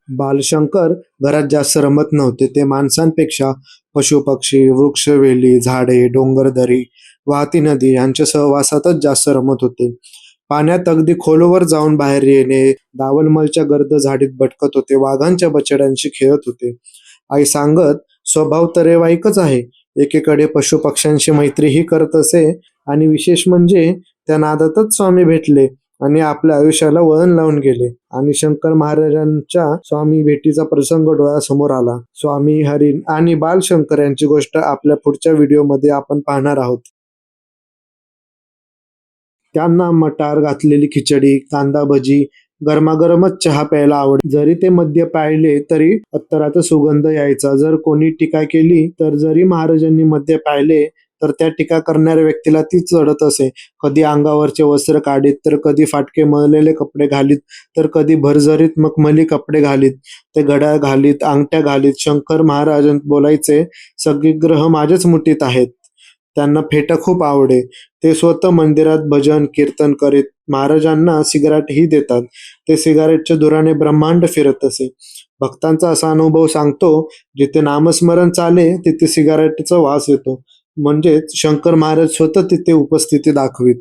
बालशंकर घरात जास्त रमत नव्हते. ते माणसांपेक्षा पशुपक्षी, वृक्षवेली, झाडे, डोंगरदरी, वाहती नदी यांच्या सहवासातच जास्त रमत होते. पाण्यात अगदी खोलवर जाऊन बाहेर येणे, दावलमलच्या गर्द झाडीत भटकत होते, वाघांच्या बछड्यांशी खेळत होते. आई सांगत, स्वभाव तरेवाईकच आहे. एकीकडे पशुपक्ष्यांशी मैत्रीही करत असे आणि विशेष म्हणजे त्या नादातच स्वामी भेटले आणि आपल्या आयुष्याला वळण लावून गेले. आणि शंकर महाराजांच्या स्वामी भेटीचा प्रसंग डोळ्यासमोर आला. स्वामी, हरिण आणि बालशंकर यांची गोष्ट आपल्या पुढच्या व्हिडिओमध्ये आपण पाहणार आहोत. त्यांना मटार घातलेली खिचडी, कांदा भजी, गरमागरमच चहा प्यायला आवड. जरी ते मद्य प्यायले तरी अत्तराचा सुगंध यायचा. जर कोणी टीका केली तर जरी महाराजांनी मद्य प्यायले तर त्या टीका करणाऱ्या व्यक्तीला ती चढत असे. कधी अंगावरचे वस्त्र काढीत, तर कधी फाटके मळलेले कपडे घालीत, तर कधी भरजरीत मखमली कपडे घालीत, ते घड्याळ घालीत, अंगठ्या घालीत. शंकर महाराज बोलायचे, सगळे ग्रह माझ्याच मुठीत आहेत. त्यांना फेटा खूप आवडे. ते स्वतः मंदिरात भजन कीर्तन करीत. महाराजांना सिगारेटही देतात. ते सिगारेटच्या धुराने ब्रह्मांड फिरत असे. भक्तांचा असा अनुभव सांगतो, जिथे नामस्मरण चाले तिथे सिगारेटचा वास येतो. म्हणजेच शंकर महाराज स्वतः तिथे उपस्थिती दाखवित.